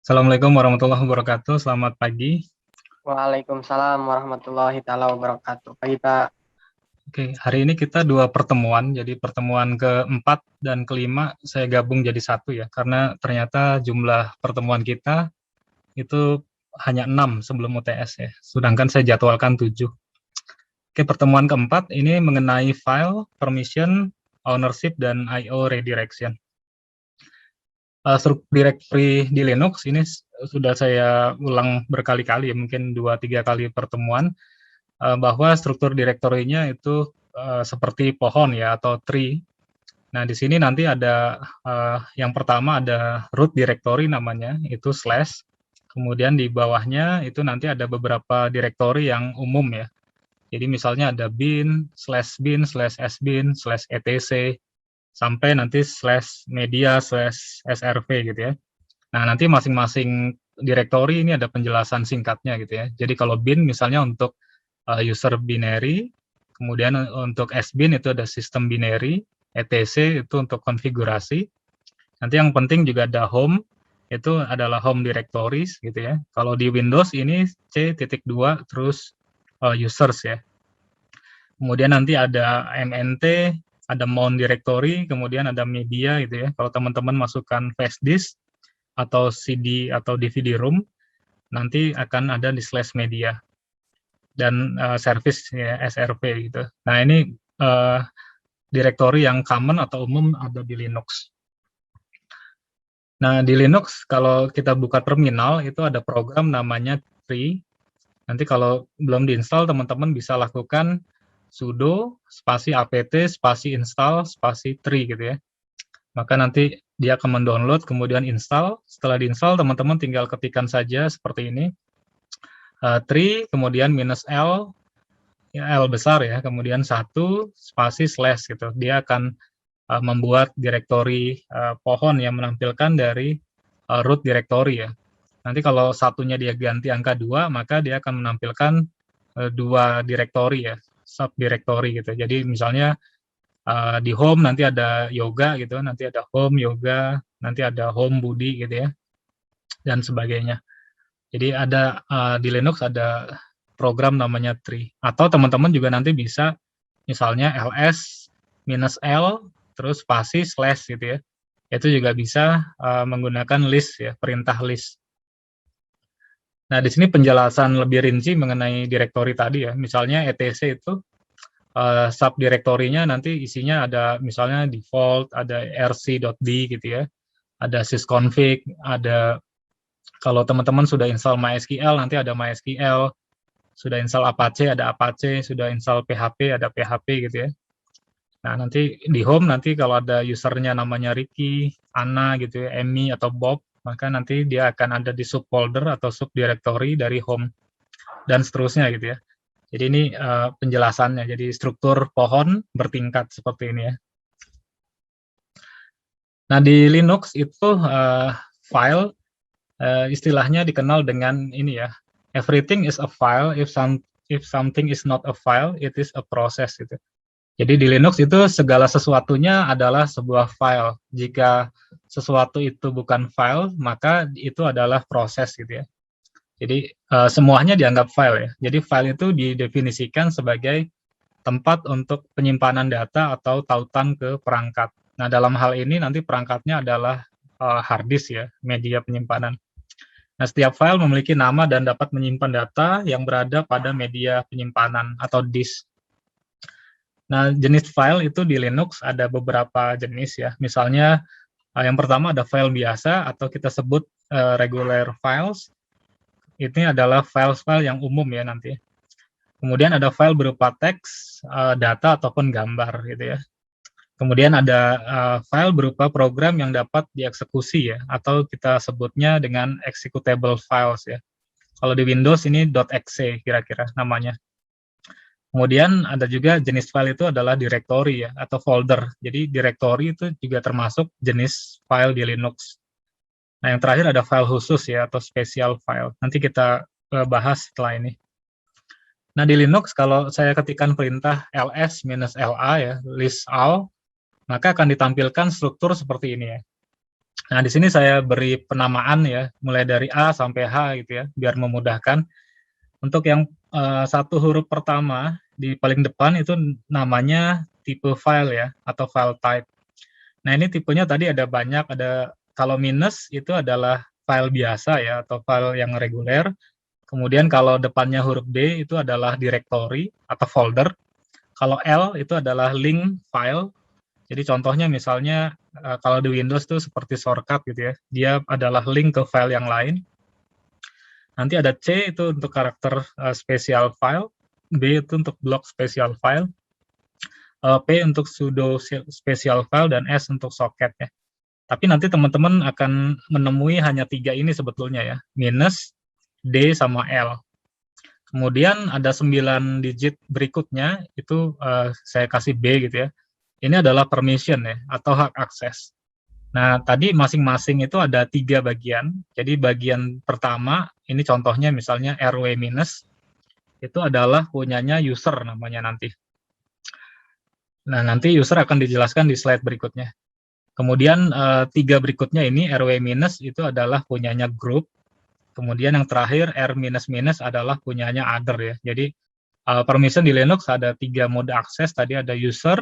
Assalamualaikum warahmatullahi wabarakatuh. Selamat pagi. Waalaikumsalam warahmatullahi taala wabarakatuh. Pagi Pak. Oke, hari ini kita dua pertemuan. Jadi pertemuan keempat dan kelima saya gabung jadi satu ya, karena ternyata jumlah pertemuan kita itu hanya 6 sebelum UTS ya. Sedangkan saya jadwalkan 7. Oke, pertemuan keempat ini mengenai file, permission, ownership, dan I/O redirection. Struktur directory di Linux ini sudah saya ulang berkali-kali, mungkin 2-3 kali pertemuan, bahwa struktur direktorinya itu seperti pohon ya atau tree. Nah, di sini nanti ada yang pertama ada root directory namanya, itu slash. Kemudian di bawahnya itu nanti ada beberapa direktori yang umum ya. Jadi misalnya ada bin, slash sbin, slash etc, sampai nanti slash media, slash srv gitu ya. Nah, nanti masing-masing direktori ini ada penjelasan singkatnya gitu ya. Jadi kalau bin misalnya untuk user binary, kemudian untuk sbin itu ada sistem binary, etc itu untuk konfigurasi. Nanti yang penting juga ada home, itu adalah home directories gitu ya. Kalau di Windows ini C.2 terus users ya. Kemudian nanti ada mnt, ada mount directory, kemudian ada media gitu ya. Kalau teman-teman masukkan flash disk atau CD atau DVD room, nanti akan ada di slash media dan service ya, SRV gitu. Nah, ini direktori yang common atau umum ada di Linux. Nah, di Linux kalau kita buka terminal itu ada program namanya tree. Nanti kalau belum diinstal, teman-teman bisa lakukan sudo spasi apt spasi install spasi tree gitu ya. Maka nanti dia akan mendownload, kemudian install. Setelah diinstal, teman-teman tinggal ketikkan saja seperti ini. Tree, kemudian minus L, ya, L besar ya, kemudian 1, spasi slash gitu. Dia akan membuat direktori pohon yang menampilkan dari root directory ya. Nanti kalau satunya dia ganti angka 2, maka dia akan menampilkan 2 direktori ya, subdirektori gitu. Jadi misalnya di home nanti ada yoga gitu, nanti ada home yoga, nanti ada home budi gitu ya, dan sebagainya. Jadi ada di Linux ada program namanya tree. Atau teman-teman juga nanti bisa misalnya ls minus L terus spasi slash gitu ya. Itu juga bisa menggunakan list ya, perintah list. Nah, di sini penjelasan lebih rinci mengenai direktori tadi ya. Misalnya etc itu subdirektorinya nanti isinya ada misalnya default, ada rc.d gitu ya. Ada sysconfig, ada kalau teman-teman sudah install MySQL nanti ada MySQL, sudah install Apache ada Apache, sudah install PHP ada PHP gitu ya. Nah, nanti di home nanti kalau ada usernya namanya Ricky, Anna gitu ya, Emmy atau Bob, maka nanti dia akan ada di subfolder atau subdirectory dari home dan seterusnya gitu ya. Jadi ini penjelasannya. Jadi struktur pohon bertingkat seperti ini ya. Nah, di Linux itu file istilahnya dikenal dengan ini ya. Everything is a file. If something is not a file, it is a process gitu. Jadi di Linux itu segala sesuatunya adalah sebuah file. Jika sesuatu itu bukan file, maka itu adalah proses gitu ya. Jadi semuanya dianggap file ya. Jadi file itu didefinisikan sebagai tempat untuk penyimpanan data atau tautan ke perangkat. Nah, dalam hal ini nanti perangkatnya adalah hard disk ya, media penyimpanan. Nah, setiap file memiliki nama dan dapat menyimpan data yang berada pada media penyimpanan atau disk. Nah, jenis file itu di Linux ada beberapa jenis ya. Misalnya yang pertama ada file biasa atau kita sebut regular files. Ini adalah file-file yang umum ya nanti. Kemudian ada file berupa teks, data ataupun gambar gitu ya. Kemudian ada file berupa program yang dapat dieksekusi ya, atau kita sebutnya dengan executable files ya. Kalau di Windows ini .exe kira-kira namanya. Kemudian ada juga jenis file itu adalah directory ya, atau folder. Jadi directory itu juga termasuk jenis file di Linux. Nah, yang terakhir ada file khusus ya, atau special file. Nanti kita bahas setelah ini. Nah, di Linux kalau saya ketikkan perintah ls-la ya, list all, maka akan ditampilkan struktur seperti ini ya. Nah, di sini saya beri penamaan ya, mulai dari A sampai H gitu ya, biar memudahkan. Untuk yang satu huruf pertama di paling depan itu namanya tipe file ya, atau file type. Nah, ini tipenya tadi ada banyak, ada kalau minus itu adalah file biasa ya, atau file yang reguler. Kemudian kalau depannya huruf D itu adalah directory atau folder. Kalau L itu adalah link file. Jadi contohnya misalnya kalau di Windows tuh seperti shortcut gitu ya, dia adalah link ke file yang lain. Nanti ada C itu untuk karakter special file, B itu untuk block special file, P untuk pseudo special file, dan S untuk socket ya. Tapi nanti teman-teman akan menemui hanya 3 ini sebetulnya ya, minus, D, sama L. Kemudian ada 9 digit berikutnya, itu saya kasih B gitu ya. Ini adalah permission ya, atau hak akses. Nah, tadi masing-masing itu ada 3 bagian. Jadi bagian pertama, ini contohnya misalnya RW minus, itu adalah punyanya user namanya nanti. Nah, nanti user akan dijelaskan di slide berikutnya. Kemudian 3 berikutnya ini RW minus itu adalah punyanya group. Kemudian yang terakhir R minus minus adalah punyanya other ya. Jadi permission di Linux ada 3 mode akses. Tadi ada user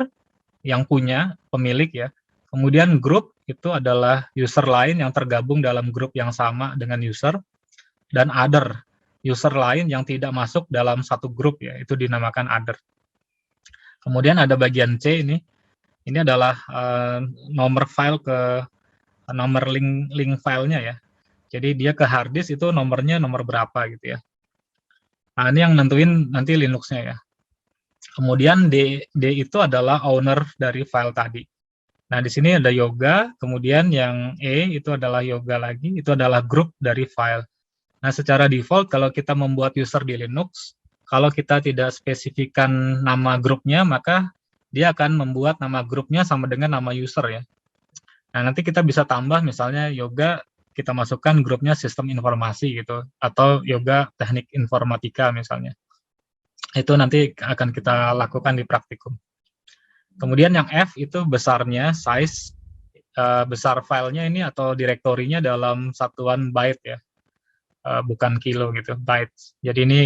yang punya pemilik ya. Kemudian group itu adalah user lain yang tergabung dalam grup yang sama dengan user, dan other user lain yang tidak masuk dalam satu grup ya, itu dinamakan other. Kemudian ada bagian C ini adalah nomor file ke nomor link filenya ya. Jadi dia ke hard disk itu nomornya nomor berapa gitu ya. Nah, ini yang nentuin nanti Linux-nya ya. Kemudian D itu adalah owner dari file tadi. Nah, di sini ada yoga, kemudian yang E itu adalah yoga lagi, itu adalah grup dari file. Nah, secara default kalau kita membuat user di Linux, kalau kita tidak spesifikan nama grupnya, maka dia akan membuat nama grupnya sama dengan nama user ya. Nah, nanti kita bisa tambah misalnya yoga, kita masukkan grupnya sistem informasi gitu, atau yoga teknik informatika misalnya. Itu nanti akan kita lakukan di praktikum. Kemudian yang F itu besarnya, size, besar filenya ini atau direktorinya dalam satuan byte ya, bukan kilo gitu, bytes. Jadi ini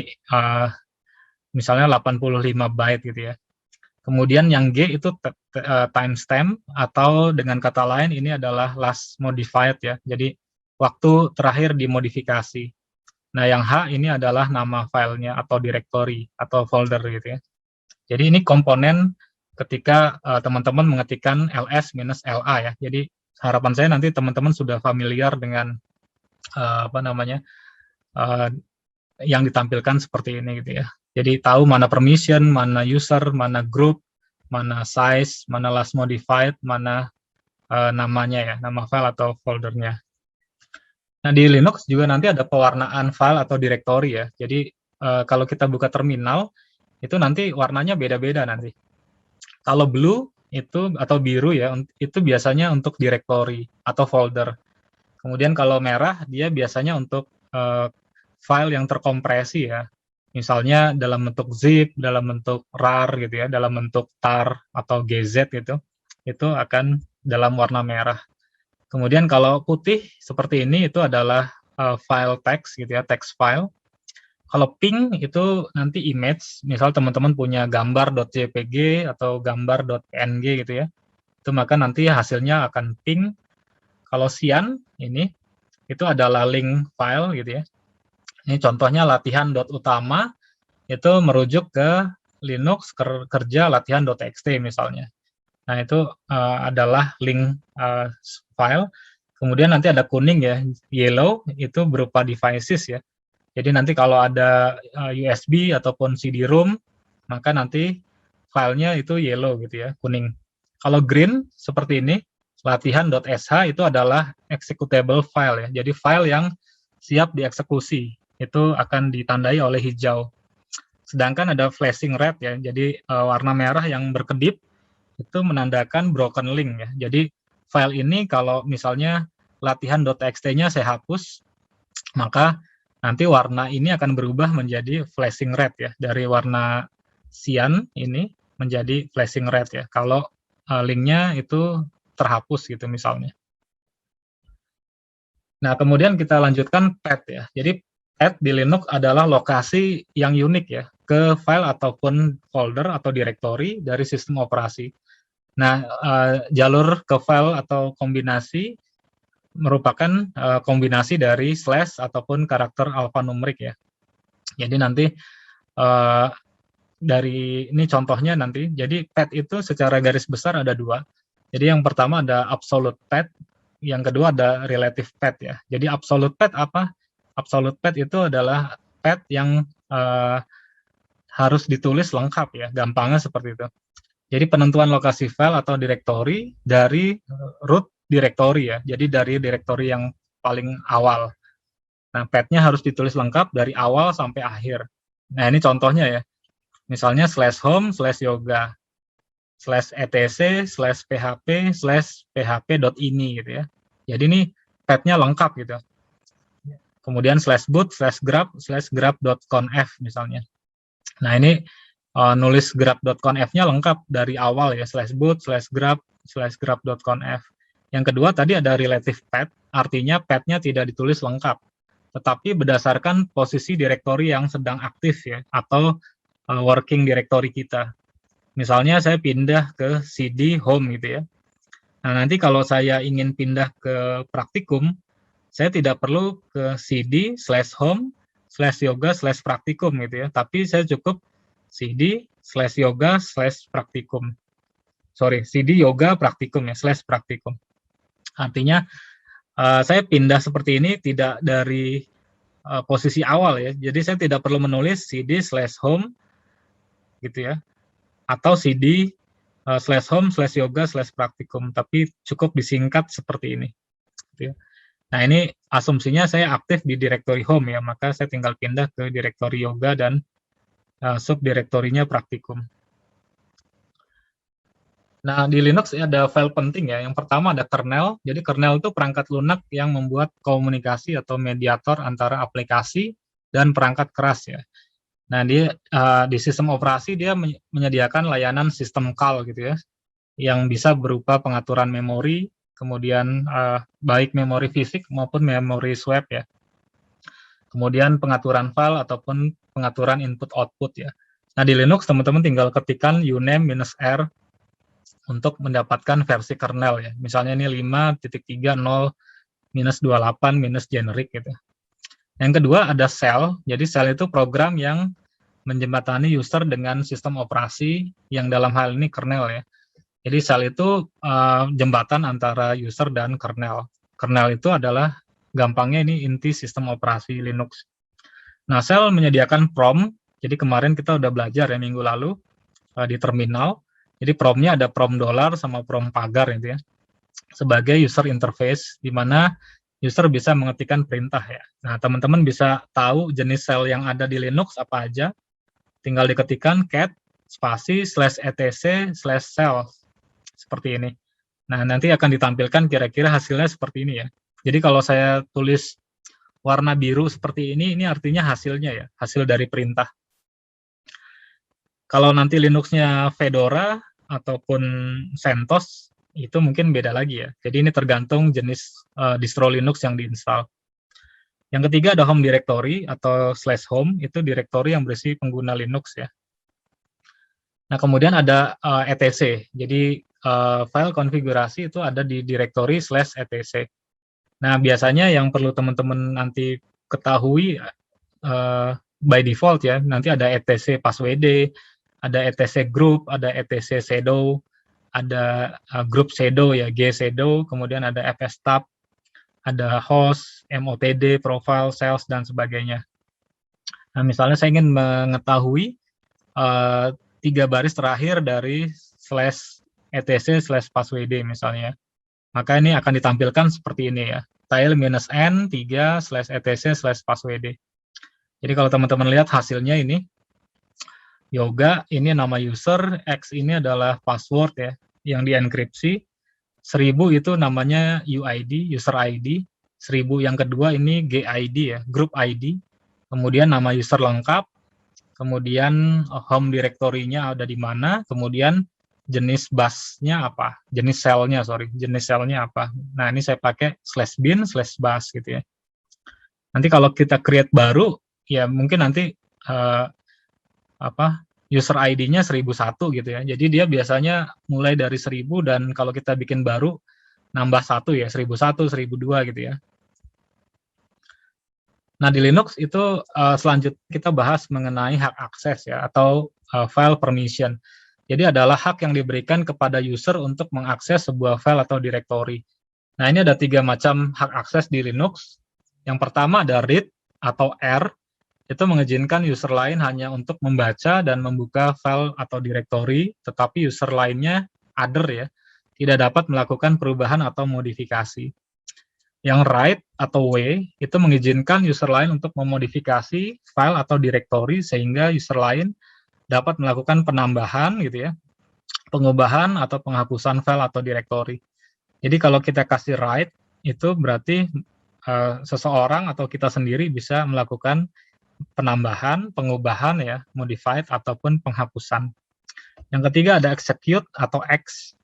misalnya 85 byte gitu ya. Kemudian yang G itu timestamp, atau dengan kata lain ini adalah last modified ya, jadi waktu terakhir dimodifikasi. Nah, yang H ini adalah nama filenya atau directory atau folder gitu ya. Jadi ini komponen ketika teman-teman mengetikkan ls minus la ya. Jadi harapan saya nanti teman-teman sudah familiar dengan yang ditampilkan seperti ini gitu ya. Jadi tahu mana permission, mana user, mana group, mana size, mana last modified, mana namanya ya, nama file atau foldernya. Nah, di Linux juga nanti ada pewarnaan file atau directory ya. Jadi kalau kita buka terminal, itu nanti warnanya beda-beda nanti. Kalau blue itu atau biru ya, itu biasanya untuk directory atau folder. Kemudian kalau merah, dia biasanya untuk file yang terkompresi ya. Misalnya dalam bentuk zip, dalam bentuk rar gitu ya, dalam bentuk tar atau gz gitu. Itu akan dalam warna merah. Kemudian kalau putih seperti ini itu adalah file text gitu ya, text file. Kalau pink itu nanti image, misal teman-teman punya gambar.jpg atau gambar.png gitu ya. Itu maka nanti hasilnya akan pink. Kalau cyan ini itu adalah link file gitu ya. Ini contohnya latihan.utama itu merujuk ke Linux kerja latihan.txt misalnya. Nah, itu adalah link file. Kemudian nanti ada kuning ya, yellow itu berupa devices ya. Jadi nanti kalau ada USB ataupun CD-ROM, maka nanti filenya itu yellow gitu ya, kuning. Kalau green seperti ini, latihan.sh itu adalah executable file ya. Jadi file yang siap dieksekusi, itu akan ditandai oleh hijau. Sedangkan ada flashing red ya, jadi warna merah yang berkedip itu menandakan broken link ya. Jadi file ini kalau misalnya latihan.txt-nya saya hapus, maka nanti warna ini akan berubah menjadi flashing red ya, dari warna cyan ini menjadi flashing red ya, kalau linknya itu terhapus gitu misalnya. Nah, kemudian kita lanjutkan path ya. Jadi path di Linux adalah lokasi yang unik ya ke file ataupun folder atau directory dari sistem operasi. Nah, jalur ke file atau kombinasi merupakan kombinasi dari slash ataupun karakter alfanumerik ya. Jadi nanti dari ini contohnya nanti. Jadi path itu secara garis besar ada dua. Jadi yang pertama ada absolute path, yang kedua ada relative path ya. Jadi absolute path apa? Absolute path itu adalah path yang harus ditulis lengkap ya, gampangnya seperti itu. Jadi penentuan lokasi file atau directory dari root directory ya. Jadi dari directory yang paling awal. Nah, path-nya harus ditulis lengkap dari awal sampai akhir. Nah, ini contohnya ya. Misalnya /home, /yoga, /etc, /php, /php.ini gitu ya. Jadi ini path-nya lengkap gitu. Kemudian /boot, /grub, /grub.conf misalnya. Nah, ini nulis grub.conf-nya lengkap dari awal ya, /boot, /grub, /grub.conf. Yang kedua tadi ada relative path, artinya path-nya tidak ditulis lengkap, tetapi berdasarkan posisi direktori yang sedang aktif ya, atau working directory kita. Misalnya saya pindah ke CD home gitu ya. Nah, nanti kalau saya ingin pindah ke praktikum, saya tidak perlu ke CD/home /yoga/praktikum gitu ya, tapi saya cukup CD/yoga/praktikum. Sorry, CD yoga praktikum ya, /praktikum. Artinya saya pindah seperti ini tidak dari posisi awal ya, jadi saya tidak perlu menulis CD/home gitu ya, atau CD/home/yoga/praktikum, tapi cukup disingkat seperti ini. Gitu ya. Nah, ini asumsinya saya aktif di directory home ya, maka saya tinggal pindah ke directory yoga dan subdirektorinya praktikum. Nah, di Linux ada file penting ya. Yang pertama ada kernel. Jadi kernel itu perangkat lunak yang membuat komunikasi atau mediator antara aplikasi dan perangkat keras ya. Nah, di sistem operasi dia menyediakan layanan sistem call gitu ya, yang bisa berupa pengaturan memori, kemudian baik memori fisik maupun memori swap ya. Kemudian pengaturan file ataupun pengaturan input-output ya. Nah, di Linux teman-teman tinggal ketikkan uname-r untuk mendapatkan versi kernel ya. Misalnya ini 5.0-28- generic gitu. Yang kedua ada shell. Jadi shell itu program yang menjembatani user dengan sistem operasi yang dalam hal ini kernel ya. Jadi shell itu jembatan antara user dan kernel. Kernel itu adalah gampangnya ini inti sistem operasi Linux. Nah, shell menyediakan prompt. Jadi kemarin kita udah belajar ya minggu lalu di terminal. Jadi prompt-nya ada prompt $ sama prompt pagar gitu ya. Sebagai user interface di mana user bisa mengetikkan perintah ya. Nah, teman-teman bisa tahu jenis shell yang ada di Linux apa aja. Tinggal diketikkan cat spasi /etc/shell seperti ini. Nah, nanti akan ditampilkan kira-kira hasilnya seperti ini ya. Jadi kalau saya tulis warna biru seperti ini artinya hasilnya ya, hasil dari perintah. Kalau nanti Linux-nya Fedora ataupun CentOS, itu mungkin beda lagi ya. Jadi ini tergantung jenis distro Linux yang diinstal. Yang ketiga ada home directory atau /home, itu directory yang berisi pengguna Linux ya. Nah, kemudian ada etc. Jadi file konfigurasi itu ada di directory /etc. Nah, biasanya yang perlu teman-teman nanti ketahui by default ya, nanti ada etc passwd, ada etc group, ada etc shadow, ada group shadow ya, g-shadow, kemudian ada fstab, ada host, motd, profile, sales, dan sebagainya. Nah, misalnya saya ingin mengetahui 3 baris terakhir dari /etc/passwd misalnya. Maka ini akan ditampilkan seperti ini ya. Tile-n 3/etc/passwd. Jadi kalau teman-teman lihat hasilnya ini, yoga ini nama user, X ini adalah password ya, yang dienkripsi. 1000 itu namanya UID, user ID. 1000 yang kedua ini GID ya, group ID. Kemudian nama user lengkap, kemudian home directory-nya ada di mana, kemudian jenis busnya apa, jenis selnya apa. Nah, ini saya pakai /bin/bus gitu ya. Nanti kalau kita create baru, ya mungkin nanti user ID-nya 1001 gitu ya. Jadi dia biasanya mulai dari 1000 dan kalau kita bikin baru nambah 1 ya, 1001, 1002 gitu ya. Nah, di Linux itu selanjutnya kita bahas mengenai hak akses ya, atau file permission. Jadi adalah hak yang diberikan kepada user untuk mengakses sebuah file atau directory. Nah, ini ada 3 macam hak akses di Linux. Yang pertama ada read atau R, itu mengizinkan user lain hanya untuk membaca dan membuka file atau directory, tetapi user lainnya, other ya, tidak dapat melakukan perubahan atau modifikasi. Yang write atau W itu mengizinkan user lain untuk memodifikasi file atau directory sehingga user lain dapat melakukan penambahan gitu ya, pengubahan atau penghapusan file atau directory. Jadi kalau kita kasih write itu berarti seseorang atau kita sendiri bisa melakukan penambahan, pengubahan ya, modified ataupun penghapusan. Yang ketiga ada execute atau X.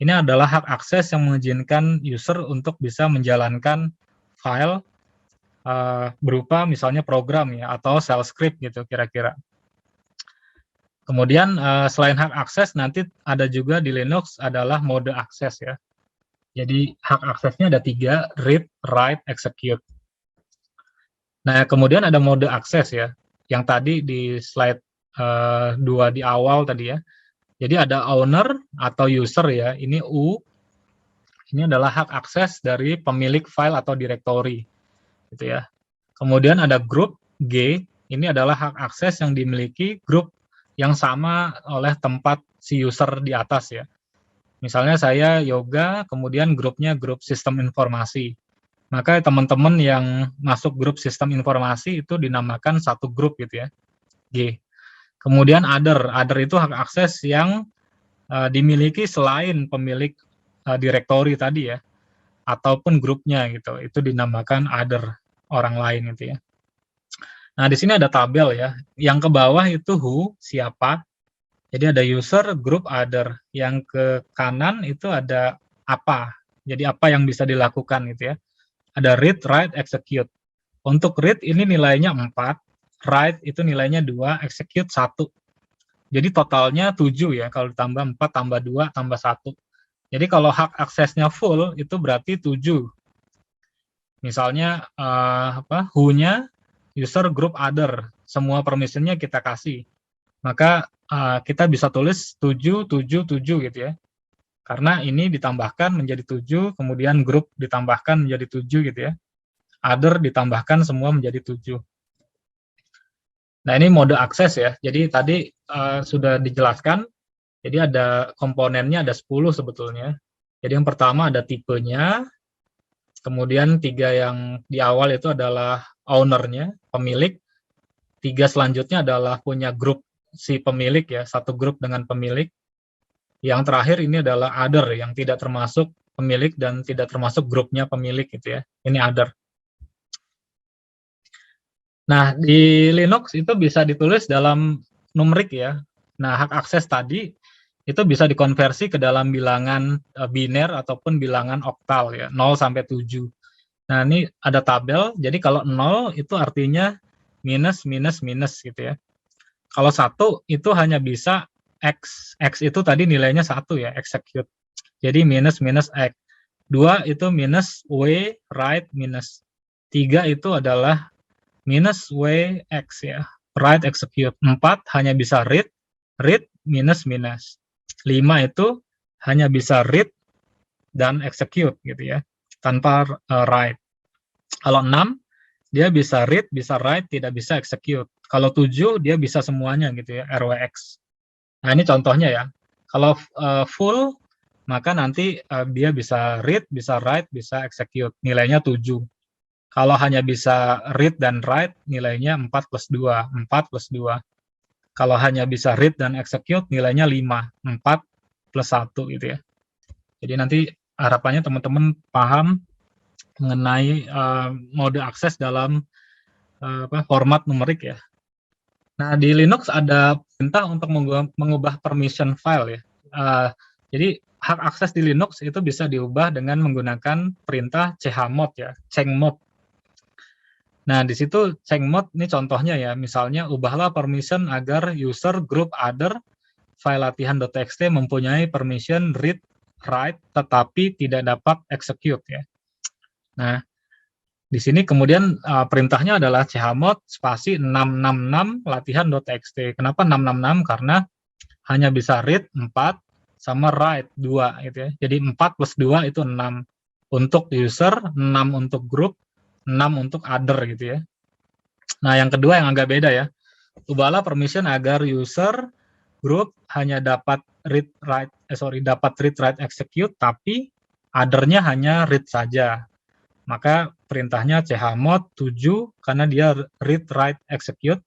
Ini adalah hak akses yang mengizinkan user untuk bisa menjalankan file berupa misalnya program ya atau shell script gitu kira-kira. Kemudian selain hak akses nanti ada juga di Linux adalah mode akses ya. Jadi hak aksesnya ada 3, read, write, execute. Nah, kemudian ada mode akses ya, yang tadi di slide 2 di awal tadi ya. Jadi ada owner atau user ya, ini U, ini adalah hak akses dari pemilik file atau directory, gitu ya. Kemudian ada group, G, ini adalah hak akses yang dimiliki grup yang sama oleh tempat si user di atas ya. Misalnya saya yoga, kemudian grupnya grup sistem informasi. Maka teman-teman yang masuk grup sistem informasi itu dinamakan satu grup gitu ya, G. Kemudian other itu hak akses yang dimiliki selain pemilik directory tadi ya, ataupun grupnya gitu, itu dinamakan other, orang lain gitu ya. Nah, di sini ada tabel ya, yang ke bawah itu who, siapa, jadi ada user, group, other, yang ke kanan itu ada apa, jadi apa yang bisa dilakukan gitu ya. Ada read, write, execute. Untuk read ini nilainya 4, write itu nilainya 2, execute 1. Jadi totalnya 7 ya, kalau ditambah 4 tambah 2 tambah 1. Jadi kalau hak aksesnya full itu berarti 7. Misalnya who-nya user group other, semua permission-nya kita kasih. Maka kita bisa tulis 7 7 7 gitu ya. Karena ini ditambahkan menjadi 7, kemudian group ditambahkan menjadi 7 gitu ya. Other ditambahkan semua menjadi 7. Nah, ini mode akses ya. Jadi tadi sudah dijelaskan. Jadi ada komponennya ada 10 sebetulnya. Jadi yang pertama ada tipenya. Kemudian 3 yang di awal itu adalah owner-nya, pemilik. 3 selanjutnya adalah punya grup si pemilik ya, satu grup dengan pemilik. Yang terakhir ini adalah other yang tidak termasuk pemilik dan tidak termasuk grupnya pemilik gitu ya. Ini other. Nah, di Linux itu bisa ditulis dalam numerik ya. Nah, hak akses tadi itu bisa dikonversi ke dalam bilangan biner ataupun bilangan oktal ya, 0 sampai 7. Nah, ini ada tabel, jadi kalau 0 itu artinya minus, minus, minus gitu ya. Kalau 1 itu hanya bisa X. X itu tadi nilainya 1 ya, execute. Jadi minus, minus X. 2 itu minus W, write, minus. 3 itu adalah minus W, X ya, write, execute. 4 hanya bisa read, minus, minus. 5 itu hanya bisa read dan execute gitu ya, tanpa write. Kalau 6 dia bisa read, bisa write, tidak bisa execute. Kalau 7 dia bisa semuanya gitu ya, RWX. Nah, ini contohnya ya. Kalau full maka nanti dia bisa read, bisa write, bisa execute. Nilainya 7. Kalau hanya bisa read dan write, nilainya 4 plus 2. 4 plus 2. Kalau hanya bisa read dan execute, nilainya 5. 4 plus 1 gitu ya. Jadi nanti harapannya teman-teman paham mengenai mode akses dalam format numerik ya. Nah, di Linux ada perintah untuk mengubah permission file ya. Jadi hak akses di Linux itu bisa diubah dengan menggunakan perintah chmod ya, chmod. Nah, di situ chmod ini contohnya ya, misalnya ubahlah permission agar user group other file latihan.txt mempunyai permission read, write, tetapi tidak dapat execute ya. Nah, di sini kemudian perintahnya adalah chmod spasi 666 latihan.txt. Kenapa 666? Karena hanya bisa read 4 sama write 2 gitu ya. Jadi 4 plus 2 itu 6 untuk user, 6 untuk group, 6 untuk other gitu ya. Nah, yang kedua yang agak beda ya. Ubahlah permission agar user group hanya dapat read write execute, tapi other-nya hanya read saja. Maka perintahnya chmod 7 karena dia read write execute.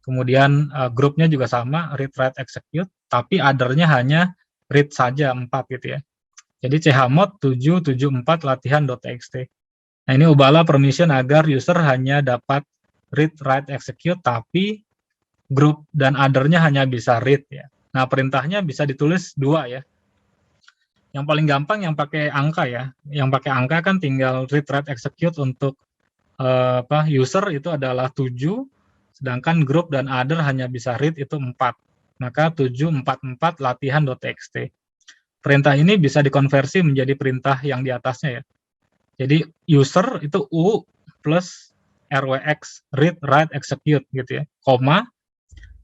Kemudian grupnya juga sama, read write execute, tapi other-nya hanya read saja 4 gitu ya. Jadi chmod 774 latihan.txt. Nah, ini ubahlah permission agar user hanya dapat read write execute, tapi group dan other-nya hanya bisa read ya. Nah, perintahnya bisa ditulis 2 ya. Yang paling gampang yang pakai angka ya. Yang pakai angka kan tinggal read write execute untuk user itu adalah 7, sedangkan group dan other hanya bisa read itu 4. Maka 744 latihan.txt. Perintah ini bisa dikonversi menjadi perintah yang di atasnya ya. Jadi user itu U plus RWX, read, write, execute gitu ya. Koma,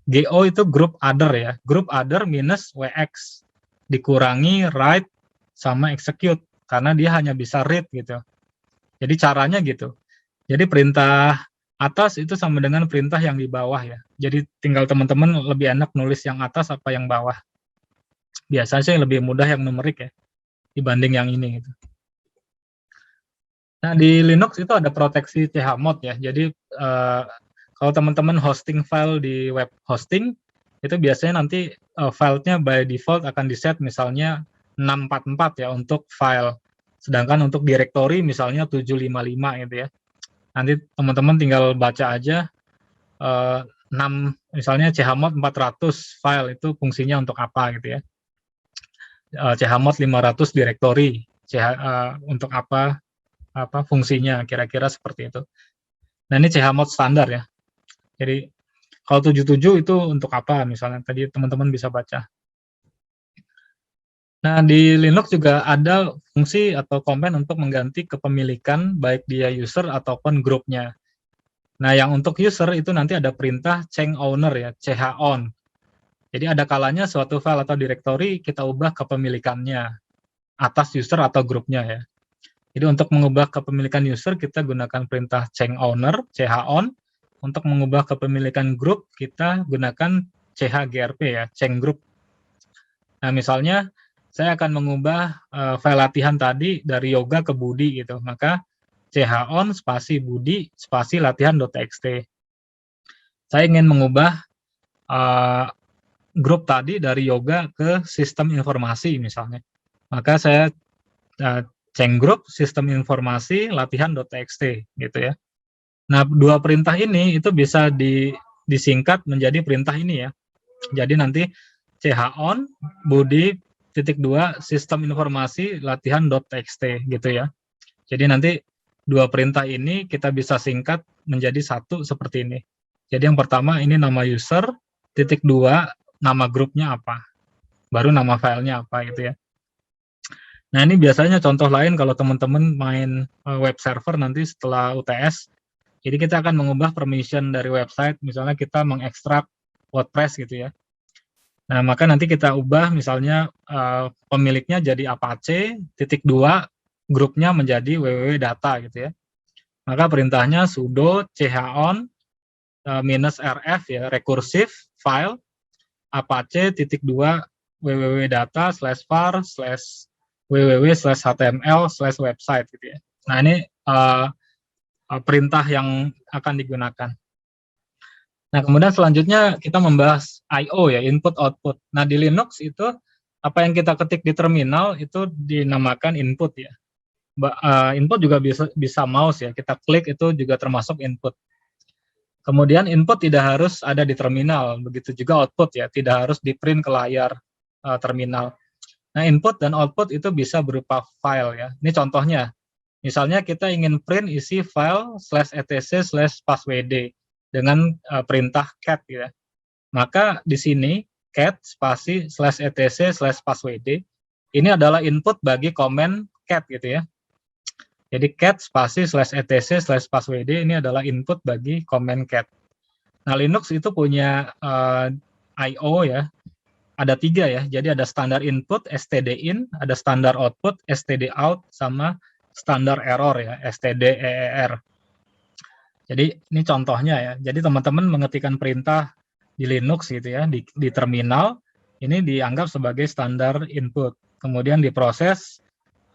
GO itu group other ya. Group other minus WX dikurangi write sama execute karena dia hanya bisa read gitu. Jadi caranya gitu. Jadi perintah atas itu sama dengan perintah yang di bawah ya. Jadi tinggal teman-teman lebih enak nulis yang atas apa yang bawah. Biasanya sih lebih mudah yang numerik ya dibanding yang ini gitu. Nah, di Linux itu ada proteksi chmod ya. Jadi kalau teman-teman hosting file di web hosting, itu biasanya nanti filenya by default akan di-set misalnya 644 ya untuk file. Sedangkan untuk directory misalnya 755 gitu ya. Nanti teman-teman tinggal baca aja 6 misalnya chmod 400 file itu fungsinya untuk apa gitu ya. Chmod 500 directory untuk apa fungsinya, kira-kira seperti itu. Nah, ini chmod standar ya. Jadi kalau 77 itu untuk apa misalnya, tadi teman-teman bisa baca. Nah, di Linux juga ada fungsi atau command untuk mengganti kepemilikan baik dia user ataupun grupnya. Nah, yang untuk user itu nanti ada perintah change owner ya, chown. Jadi ada kalanya suatu file atau directory kita ubah kepemilikannya atas user atau grupnya ya. Jadi untuk mengubah kepemilikan user kita gunakan perintah change owner, chown. Untuk mengubah kepemilikan grup kita gunakan chgrp ya, change group. Nah, misalnya saya akan mengubah file latihan tadi dari yoga ke budi gitu. Maka chown spasi budi spasi latihan.txt. Saya ingin mengubah grup tadi dari yoga ke sistem informasi misalnya. Maka saya change group sistem informasi latihan.txt gitu ya. Nah, dua perintah ini itu bisa disingkat menjadi perintah ini ya. Jadi nanti chown budi titik 2 sistem informasi latihan.txt gitu ya. Jadi nanti dua perintah ini kita bisa singkat menjadi satu seperti ini. Jadi yang pertama ini nama user, titik 2 nama grupnya apa, baru nama filenya apa gitu ya. Nah, ini biasanya contoh lain kalau teman-teman main web server nanti setelah UTS. Jadi kita akan mengubah permission dari website, misalnya kita mengekstrak WordPress gitu ya. Nah, maka nanti kita ubah misalnya pemiliknya jadi Apache, titik 2, grupnya menjadi www.data gitu ya. Maka perintahnya sudo chown minus rf ya, recursive file Apache titik 2 www.data /var /www/html/website gitu ya. Nah, ini perintah yang akan digunakan. Nah, kemudian selanjutnya kita membahas I/O ya, input output. Nah, di Linux itu apa yang kita ketik di terminal itu dinamakan input ya. Input juga bisa mouse ya, kita klik itu juga termasuk input. Kemudian input tidak harus ada di terminal, begitu juga output ya, tidak harus di print ke layar terminal. Nah, input dan output itu bisa berupa file ya. Ini contohnya. Misalnya kita ingin print isi file /etc/passwd dengan perintah cat ya. Maka di sini cat spasi /etc/passwd ini adalah input bagi komen cat gitu ya. Jadi cat spasi /etc/passwd ini adalah input bagi komen cat. Nah, Linux itu punya I/O ya. Ada 3 ya, jadi ada standar input, stdin, ada standar output, stdout, sama standar error ya, stdeer. Jadi ini contohnya ya, jadi teman-teman mengetikkan perintah di Linux gitu ya, di terminal, ini dianggap sebagai standar input, kemudian diproses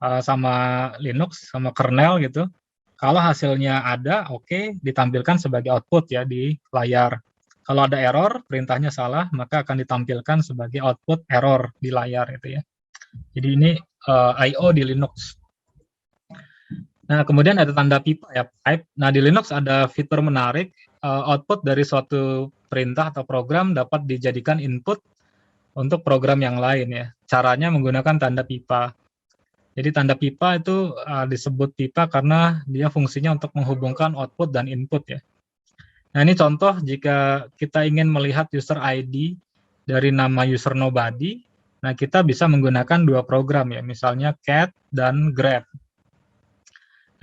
sama Linux, sama kernel gitu. Kalau hasilnya ada, oke, ditampilkan sebagai output ya di layar. Kalau ada error, perintahnya salah, maka akan ditampilkan sebagai output error di layar itu ya. Jadi ini I/O di Linux. Nah, kemudian ada tanda pipa ya, pipe. Nah, di Linux ada fitur menarik, output dari suatu perintah atau program dapat dijadikan input untuk program yang lain ya. Caranya menggunakan tanda pipa. Jadi tanda pipa itu disebut pipa karena dia fungsinya untuk menghubungkan output dan input ya. Nah, ini contoh jika kita ingin melihat user ID dari nama user nobody, nah kita bisa menggunakan 2 program ya, misalnya cat dan grep.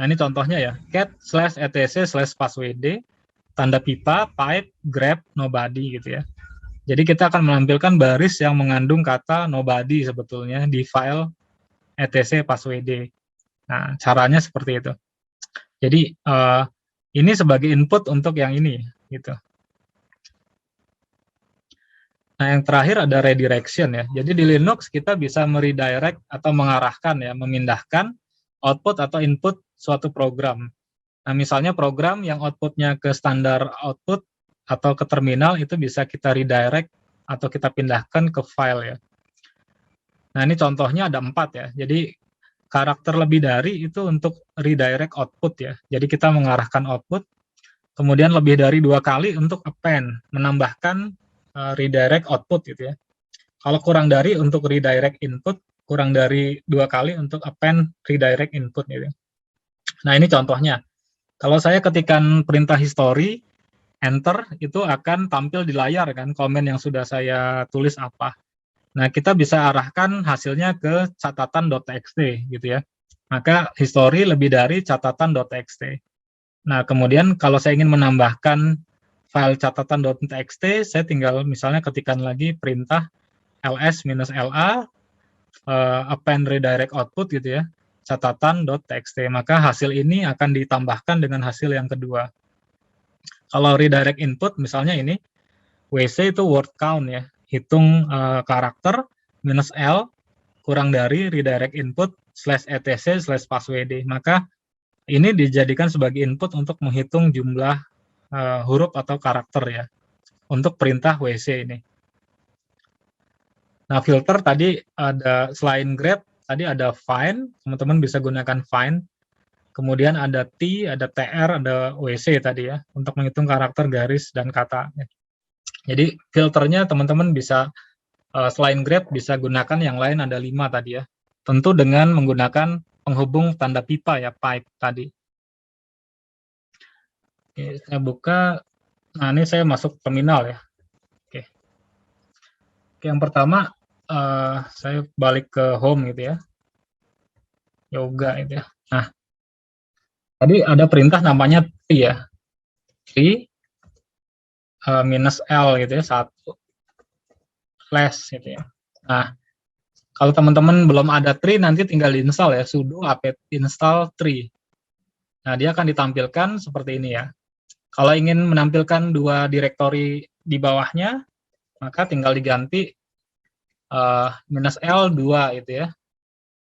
Nah, ini contohnya ya, cat /etc/passwd, tanda pipa, pipe, grep, nobody gitu ya. Jadi kita akan menampilkan baris yang mengandung kata nobody sebetulnya di file etc passwd. Nah, caranya seperti itu. Jadi ini sebagai input untuk yang ini gitu. Nah, yang terakhir ada redirection ya. Jadi di Linux kita bisa meredirect atau mengarahkan ya, memindahkan output atau input suatu program. Nah, misalnya program yang outputnya ke standar output atau ke terminal itu bisa kita redirect atau kita pindahkan ke file ya. Nah, ini contohnya ada 4 ya. Jadi karakter lebih dari itu untuk redirect output ya. Jadi kita mengarahkan output, kemudian lebih dari 2 kali untuk append, menambahkan redirect output gitu ya. Kalau kurang dari untuk redirect input, kurang dari 2 kali untuk append redirect input gitu. Nah, ini contohnya. Kalau saya ketikkan perintah history, enter, itu akan tampil di layar kan, komen yang sudah saya tulis apa. Nah, kita bisa arahkan hasilnya ke catatan.txt gitu ya. Maka history lebih dari catatan.txt. Nah, kemudian kalau saya ingin menambahkan file catatan.txt, saya tinggal misalnya ketikkan lagi perintah ls-la append redirect output gitu ya, catatan.txt. Maka hasil ini akan ditambahkan dengan hasil yang kedua. Kalau redirect input misalnya ini WC itu word count ya, hitung karakter minus L kurang dari redirect input /etc/passwd. Maka ini dijadikan sebagai input untuk menghitung jumlah huruf atau karakter ya untuk perintah WC ini. Nah, filter tadi ada selain grep, tadi ada find, teman-teman bisa gunakan find. Kemudian ada T, ada TR, ada WC tadi ya untuk menghitung karakter, garis, dan kata. Jadi filternya teman-teman bisa selain grep bisa gunakan yang lain ada 5 tadi ya. Tentu dengan menggunakan penghubung tanda pipa ya, pipe tadi. Oke, saya buka. Nah, ini saya masuk terminal ya. Oke. Oke, yang pertama saya balik ke home gitu ya. Yoga gitu ya. Nah, tadi ada perintah namanya tree ya. Tree minus L gitu ya, 1 slash gitu ya. Nah, kalau teman-teman belum ada tree, nanti tinggal install ya, sudo apt install tree. Nah, dia akan ditampilkan seperti ini ya. Kalau ingin menampilkan 2 direktori di bawahnya, maka tinggal diganti minus L 2 itu ya,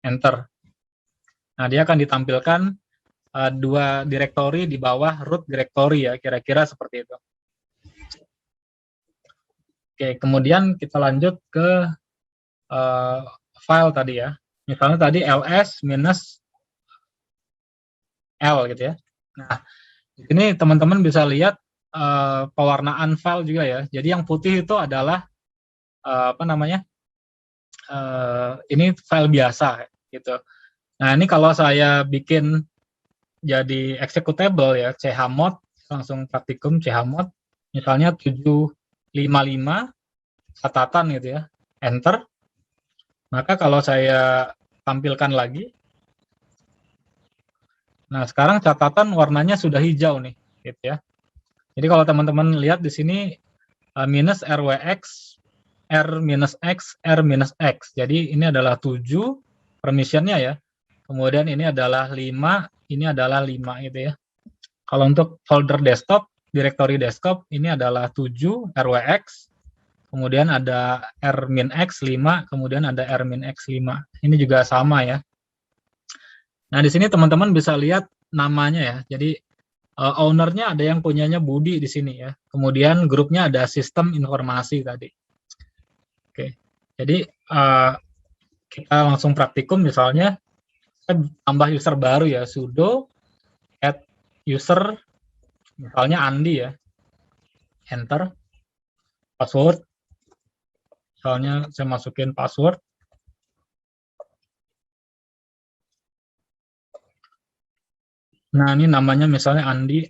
enter. Nah, dia akan ditampilkan 2 direktori di bawah root directory ya, kira-kira seperti itu. Oke, kemudian kita lanjut ke file tadi ya. Misalnya tadi ls minus L gitu ya. Nah, di sini teman-teman bisa lihat pewarnaan file juga ya. Jadi yang putih itu adalah ini file biasa gitu. Nah, ini kalau saya bikin jadi executable ya, chmod, langsung praktikum chmod, misalnya 755 catatan gitu ya, enter. Maka kalau saya tampilkan lagi, nah sekarang catatan warnanya sudah hijau nih, gitu ya. Jadi kalau teman-teman lihat di sini minus RWX, R minus X, R minus X. Jadi ini adalah 7 permissionnya ya. Kemudian ini adalah 5, ini adalah 5 gitu ya. Kalau untuk folder desktop, directory desktop, ini adalah 7 RWX, kemudian ada R min X 5, kemudian ada R min X 5. Ini juga sama ya. Nah, di sini teman-teman bisa lihat namanya ya. Jadi ownernya ada yang punyanya Budi di sini ya. Kemudian grupnya ada sistem informasi tadi. Oke, jadi kita langsung praktikum misalnya saya tambah user baru ya, sudo add user misalnya Andi ya, enter, password, misalnya saya masukin password, nah ini namanya misalnya Andi,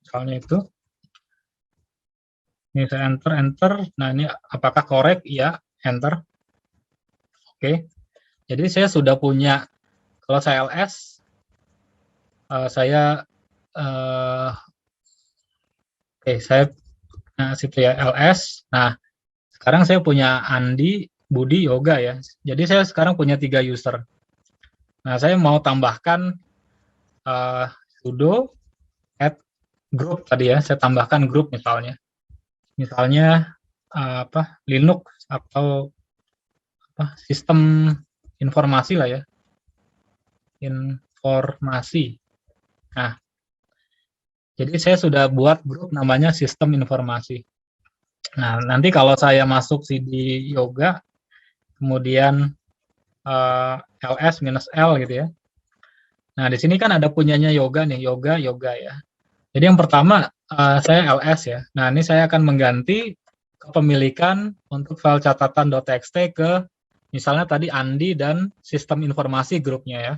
misalnya itu. Ini saya enter, nah ini apakah correct? Iya, enter. Oke, jadi saya sudah punya, kalau saya ls, saya saya situ ya ls. Nah, sekarang saya punya Andi, Budi, Yoga ya. Jadi saya sekarang punya 3 user. Nah, saya mau tambahkan sudo add group tadi ya. Saya tambahkan grup misalnya. Misalnya Linux atau sistem informasi lah ya. Informasi. Nah, jadi saya sudah buat grup namanya sistem informasi. Nah, nanti kalau saya masuk CD Yoga, kemudian ls-l gitu ya. Nah, di sini kan ada punyanya Yoga nih, Yoga ya. Jadi yang pertama saya ls ya. Nah, ini saya akan mengganti kepemilikan untuk file catatan.txt ke misalnya tadi Andi dan sistem informasi grupnya ya.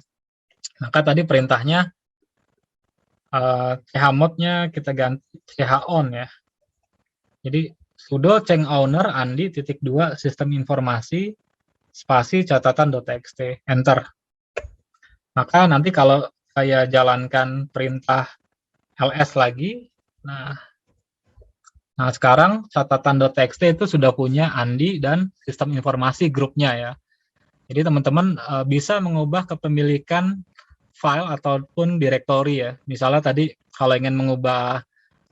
Maka tadi perintahnya chmod-nya kita ganti chon ya. Jadi sudo change owner Andi _2 sistem informasi spasi catatan.txt, enter. Maka nanti kalau saya jalankan perintah ls lagi, nah sekarang catatan.txt itu sudah punya Andi dan sistem informasi grupnya ya. Jadi teman-teman bisa mengubah kepemilikan file ataupun direktori ya. Misalnya tadi kalau ingin mengubah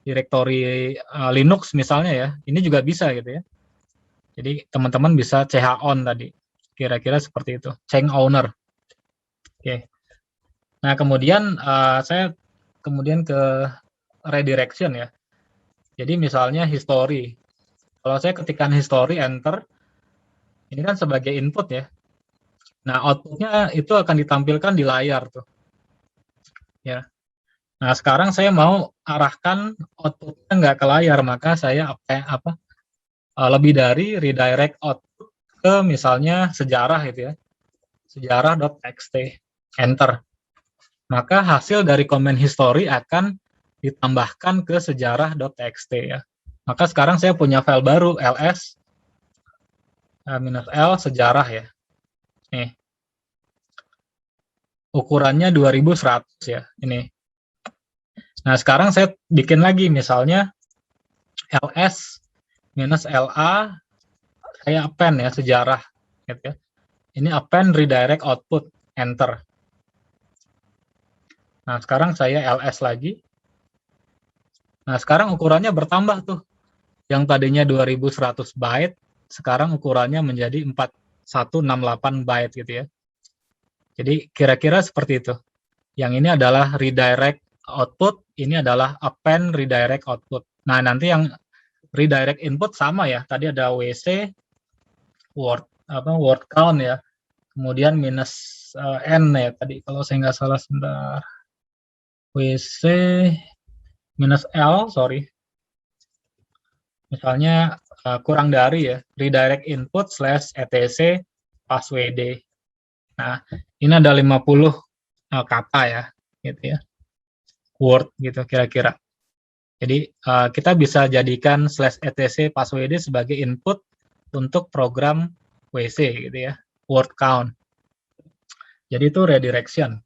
direktori Linux misalnya ya, ini juga bisa gitu ya. Jadi teman-teman bisa chon tadi, kira-kira seperti itu, change owner. Oke. Nah kemudian saya kemudian ke redirection ya. Jadi misalnya history. Kalau saya ketikkan history enter, ini kan sebagai input ya. Nah outputnya itu akan ditampilkan di layar tuh. Ya. Nah sekarang saya mau arahkan outputnya nggak ke layar, maka saya lebih dari redirect output ke misalnya sejarah gitu ya. Sejarah.txt, enter. Maka hasil dari komen history akan ditambahkan ke sejarah.txt ya. Maka sekarang saya punya file baru ls -l sejarah ya. Nih. Ukurannya 2100 ya, ini. Nah, sekarang saya bikin lagi misalnya ls -la saya append ya sejarah gitu ya. Ini append redirect output, enter. Nah, sekarang saya ls lagi. Nah, sekarang ukurannya bertambah tuh. Yang tadinya 2100 byte, sekarang ukurannya menjadi 4168 byte gitu ya. Jadi kira-kira seperti itu. Yang ini adalah redirect output, ini adalah append redirect output. Nah, nanti yang redirect input sama ya. Tadi ada WC, word count ya. Kemudian minus n ya tadi kalau saya nggak salah sebentar. WC minus L, sorry. Misalnya kurang dari ya, redirect input slash etc passwd. Nah, ini ada 50 kata ya, gitu ya, word gitu kira-kira. Jadi kita bisa jadikan slash etc passwd sebagai input untuk program WC gitu ya, word count. Jadi itu redirection.